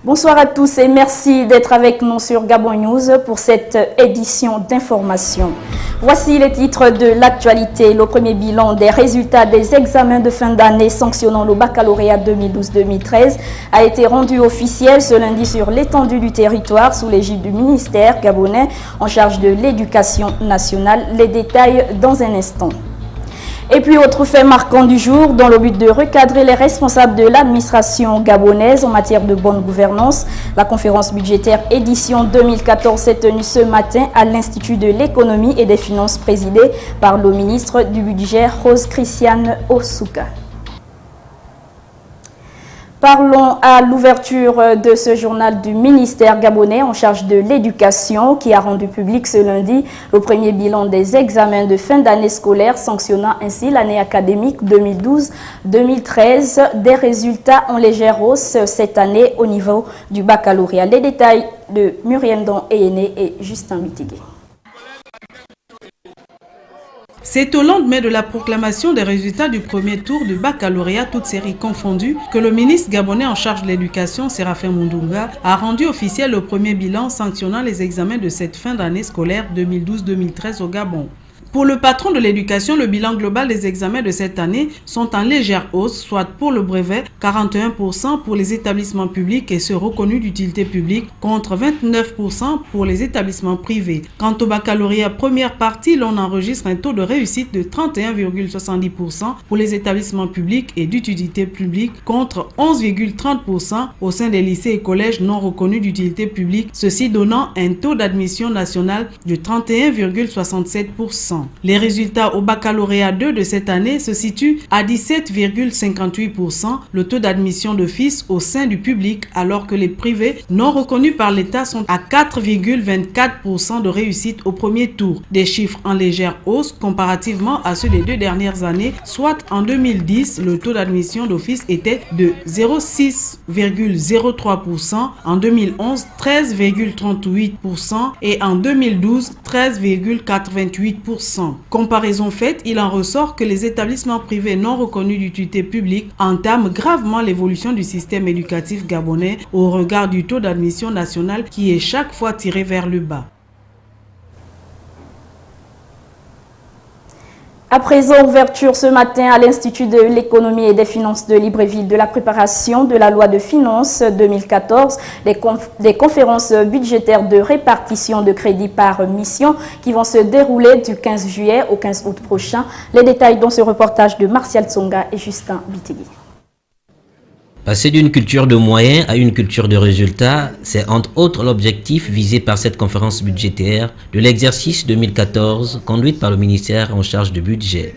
Bonsoir à tous et merci d'être avec nous sur Gabon News pour cette édition d'information. Voici les titres de l'actualité. Le premier bilan des résultats des examens de fin d'année sanctionnant le baccalauréat 2012-2013 a été rendu officiel ce lundi sur l'étendue du territoire sous l'égide du ministère gabonais en charge de l'éducation nationale. Les détails dans un instant. Et puis, autre fait marquant du jour, dans le but de recadrer les responsables de l'administration gabonaise en matière de bonne gouvernance, la conférence budgétaire édition 2014 s'est tenue ce matin à l'Institut de l'économie et des finances présidé par le ministre du budget Rose Christiane Osuka. Parlons à l'ouverture de ce journal du ministère gabonais en charge de l'éducation qui a rendu public ce lundi le premier bilan des examens de fin d'année scolaire sanctionnant ainsi l'année académique 2012-2013. Des résultats en légère hausse cette année au niveau du baccalauréat. Les détails de Muriel Don Eyene et Justin Mitigué. C'est au lendemain de la proclamation des résultats du premier tour du baccalauréat, toutes séries confondues, que le ministre gabonais en charge de l'éducation, Séraphin Mundunga, a rendu officiel le premier bilan sanctionnant les examens de cette fin d'année scolaire 2012-2013 au Gabon. Pour le patron de l'éducation, le bilan global des examens de cette année sont en légère hausse, soit pour le brevet, 41% pour les établissements publics et ceux reconnus d'utilité publique, contre 29% pour les établissements privés. Quant au baccalauréat première partie, l'on enregistre un taux de réussite de 31,70% pour les établissements publics et d'utilité publique, contre 11,30% au sein des lycées et collèges non reconnus d'utilité publique, ceci donnant un taux d'admission national de 31,67%. Les résultats au baccalauréat 2 de cette année se situent à 17,58%, le taux d'admission d'office au sein du public, alors que les privés non reconnus par l'État sont à 4,24% de réussite au premier tour. Des chiffres en légère hausse comparativement à ceux des 2 dernières années, soit en 2010, le taux d'admission d'office était de 0,6,03%, en 2011, 13,38% et en 2012, 13,88%. Comparaison faite, il en ressort que les établissements privés non reconnus d'utilité publique entament gravement l'évolution du système éducatif gabonais au regard du taux d'admission national qui est chaque fois tiré vers le bas. À présent, ouverture ce matin à l'Institut de l'économie et des finances de Libreville de la préparation de la loi de finances 2014, des conférences budgétaires de répartition de crédits par mission qui vont se dérouler du 15 juillet au 15 août prochain. Les détails dans ce reportage de Martial Tsonga et Justin Bitigui. Passer d'une culture de moyens à une culture de résultats, c'est entre autres l'objectif visé par cette conférence budgétaire de l'exercice 2014 conduite par le ministère en charge du budget.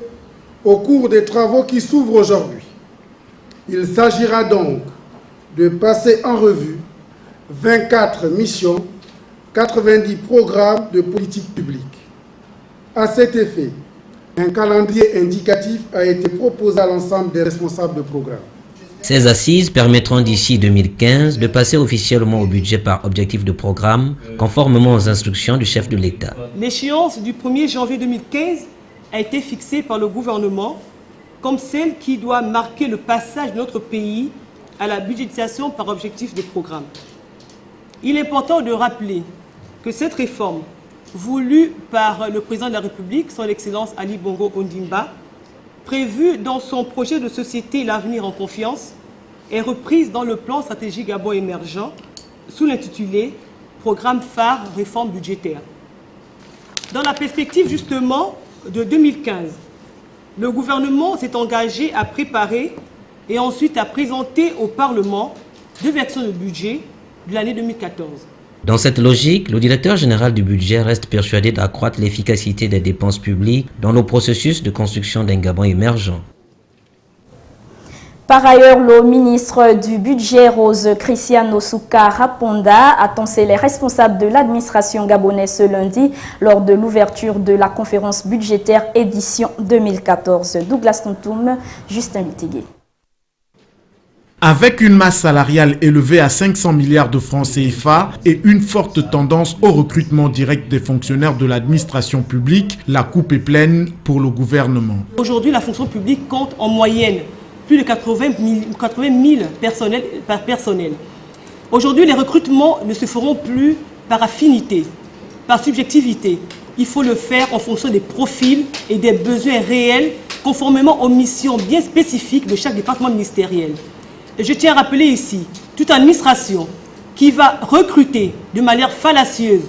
Au cours des travaux qui s'ouvrent aujourd'hui, il s'agira donc de passer en revue 24 missions, 90 programmes de politique publique. À cet effet, un calendrier indicatif a été proposé à l'ensemble des responsables de programme. Ces assises permettront d'ici 2015 de passer officiellement au budget par objectif de programme, conformément aux instructions du chef de l'État. L'échéance du 1er janvier 2015 a été fixée par le gouvernement comme celle qui doit marquer le passage de notre pays à la budgétisation par objectif de programme. Il est important de rappeler que cette réforme, voulue par le président de la République, son Excellence Ali Bongo Ondimba, prévue dans son projet de société L'avenir en confiance, est reprise dans le plan stratégique Gabon émergent sous l'intitulé Programme phare réforme budgétaire. Dans la perspective justement de 2015, le gouvernement s'est engagé à préparer et ensuite à présenter au Parlement 2 versions de budget de l'année 2014. Dans cette logique, le directeur général du budget reste persuadé d'accroître l'efficacité des dépenses publiques dans le processus de construction d'un Gabon émergent. Par ailleurs, le ministre du budget Rose Christiane Osuka Raponda a tensé les responsables de l'administration gabonaise ce lundi lors de l'ouverture de la conférence budgétaire édition 2014. Douglas Tontoum, Justin Bitigui. Avec une masse salariale élevée à 500 milliards de francs CFA et une forte tendance au recrutement direct des fonctionnaires de l'administration publique, la coupe est pleine pour le gouvernement. Aujourd'hui, la fonction publique compte en moyenne plus de 80 000 personnels. Aujourd'hui, les recrutements ne se feront plus par affinité, par subjectivité. Il faut le faire en fonction des profils et des besoins réels, conformément aux missions bien spécifiques de chaque département ministériel. Et je tiens à rappeler ici, toute administration qui va recruter de manière fallacieuse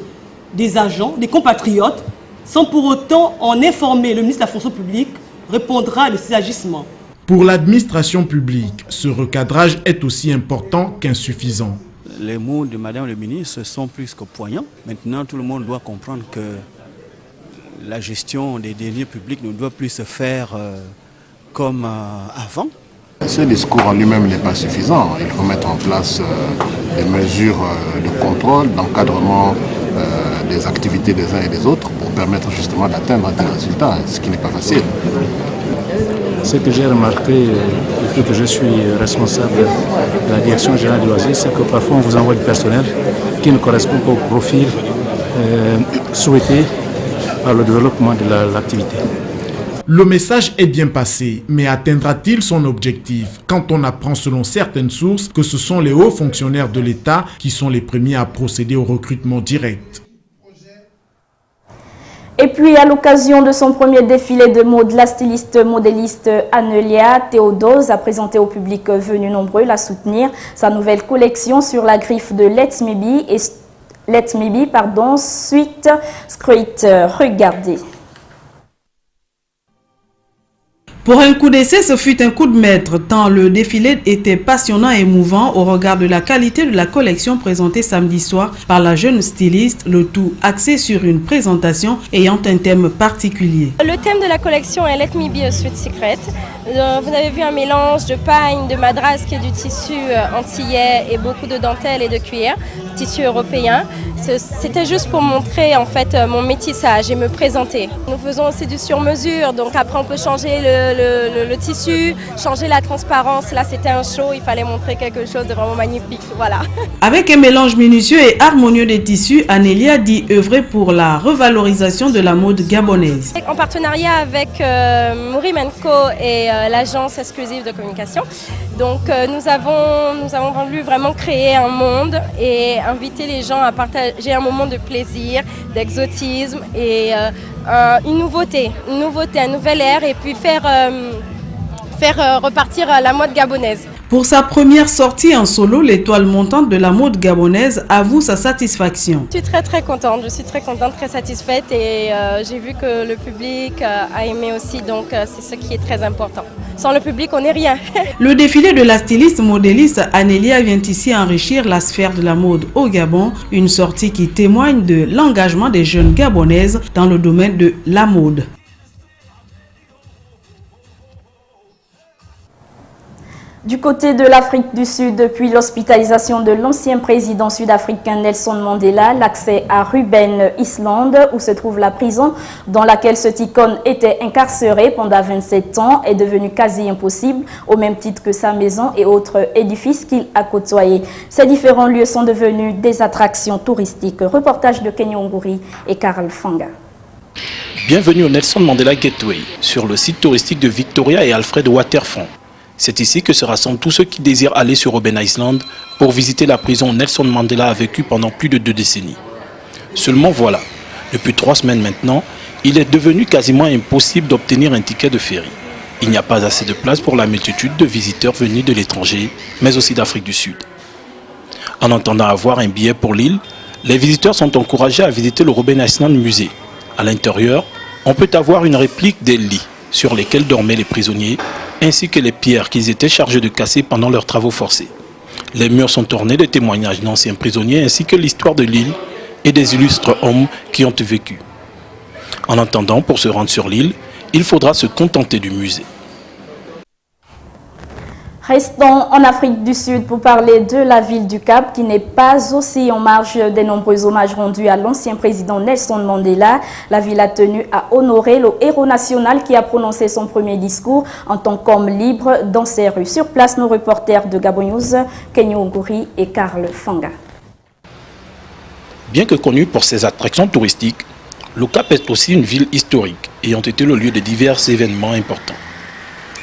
des agents, des compatriotes, sans pour autant en informer le ministre de la fonction publique, répondra de ses agissements. Pour l'administration publique, ce recadrage est aussi important qu'insuffisant. Les mots de Madame le ministre sont plus que poignants. Maintenant, tout le monde doit comprendre que la gestion des deniers publics ne doit plus se faire comme avant. Ce discours en lui-même n'est pas suffisant. Il faut mettre en place des mesures de contrôle, d'encadrement des activités des uns et des autres pour permettre justement d'atteindre des résultats, ce qui n'est pas facile. Ce que j'ai remarqué depuis que je suis responsable de la direction générale du loisir, c'est que parfois on vous envoie du personnel qui ne correspond pas au profil souhaité par le développement de l'activité. Le message est bien passé, mais atteindra-t-il son objectif quand on apprend selon certaines sources que ce sont les hauts fonctionnaires de l'État qui sont les premiers à procéder au recrutement direct? Et puis, à l'occasion de son premier défilé de mode, la styliste modéliste Anelia Théodose a présenté au public venu nombreux la soutenir sa nouvelle collection sur la griffe de Let Me Be, suite Script. Regardez. Pour un coup d'essai, ce fut un coup de maître, tant le défilé était passionnant et émouvant au regard de la qualité de la collection présentée samedi soir par la jeune styliste, le tout axé sur une présentation ayant un thème particulier. Le thème de la collection est Let Me Be a Sweet Secret. Vous avez vu un mélange de pagne, de madras qui est du tissu antillais et beaucoup de dentelle et de cuir, tissu européen. C'était juste pour montrer en fait mon métissage et me présenter. Nous faisons aussi du sur-mesure, donc après on peut changer le tissu, changer la transparence. Là c'était un show, il fallait montrer quelque chose de vraiment magnifique. Voilà. Avec un mélange minutieux et harmonieux des tissus, Anelia dit œuvrer pour la revalorisation de la mode gabonaise. En partenariat avec Mourim & Co et l'agence exclusive de communication. Donc nous avons voulu vraiment créer un monde et inviter les gens à partager un moment de plaisir, d'exotisme et une nouveauté, un nouvel air et puis faire repartir la mode gabonaise. Pour sa première sortie en solo, l'étoile montante de la mode gabonaise avoue sa satisfaction. Je suis très contente, très satisfaite et j'ai vu que le public a aimé aussi, donc c'est ce qui est très important. Sans le public, on n'est rien. Le défilé de la styliste modéliste Anelia vient ici enrichir la sphère de la mode au Gabon, une sortie qui témoigne de l'engagement des jeunes gabonaises dans le domaine de la mode. Du côté de l'Afrique du Sud, depuis l'hospitalisation de l'ancien président sud-africain Nelson Mandela, l'accès à Robben Island, où se trouve la prison dans laquelle ce icône était incarcéré pendant 27 ans, est devenu quasi impossible, au même titre que sa maison et autres édifices qu'il a côtoyés. Ces différents lieux sont devenus des attractions touristiques. Reportage de Kenny Onguri et Karl Fanga. Bienvenue au Nelson Mandela Gateway, sur le site touristique de Victoria et Alfred Waterfront. C'est ici que se rassemblent tous ceux qui désirent aller sur Robben Island pour visiter la prison où Nelson Mandela a vécu pendant plus de 2 décennies. Seulement voilà, depuis 3 semaines maintenant, il est devenu quasiment impossible d'obtenir un ticket de ferry. Il n'y a pas assez de place pour la multitude de visiteurs venus de l'étranger, mais aussi d'Afrique du Sud. En entendant avoir un billet pour l'île, les visiteurs sont encouragés à visiter le Robben Island Musée. À l'intérieur, on peut avoir une réplique des lits sur lesquels dormaient les prisonniers, ainsi que les pierres qu'ils étaient chargés de casser pendant leurs travaux forcés. Les murs sont ornés de témoignages d'anciens prisonniers ainsi que l'histoire de l'île et des illustres hommes qui ont vécu. En attendant, pour se rendre sur l'île, il faudra se contenter du musée. Restons en Afrique du Sud pour parler de la ville du Cap qui n'est pas aussi en marge des nombreux hommages rendus à l'ancien président Nelson Mandela. La ville a tenu à honorer le héros national qui a prononcé son premier discours en tant qu'homme libre dans ses rues. Sur place, nos reporters de Gabon News, Kenny Oguri et Karl Fanga. Bien que connu pour ses attractions touristiques, le Cap est aussi une ville historique ayant été le lieu de divers événements importants.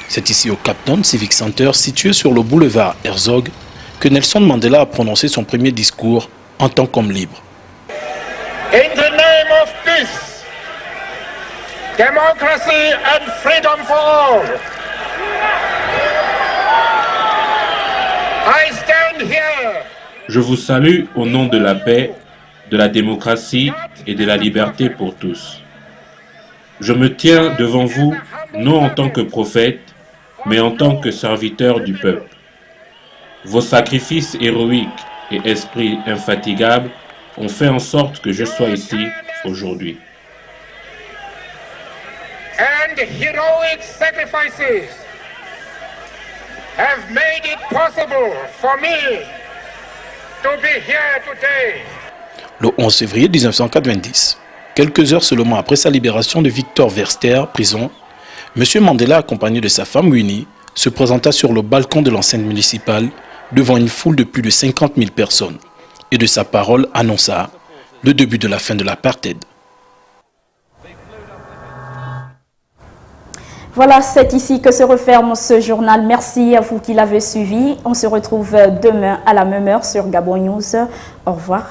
C'est ici au Cap Town Civic Center, situé sur le boulevard Herzog, que Nelson Mandela a prononcé son premier discours en tant qu'homme libre. In the name of peace, democracy and freedom for all, I stand here. Je vous salue au nom de la paix, de la démocratie et de la liberté pour tous. Je me tiens devant vous non en tant que prophète, mais en tant que serviteur du peuple. Vos sacrifices héroïques et esprit infatigable ont fait en sorte que je sois ici aujourd'hui. And heroic sacrifices have made it possible for me to be here today. Le 11 février 1990, quelques heures seulement après sa libération de Victor Verster, prison, M. Mandela, accompagné de sa femme Winnie, se présenta sur le balcon de l'enceinte municipale devant une foule de plus de 50 000 personnes et de sa parole annonça le début de la fin de l'apartheid. Voilà, c'est ici que se referme ce journal. Merci à vous qui l'avez suivi. On se retrouve demain à la même heure sur Gabon News. Au revoir.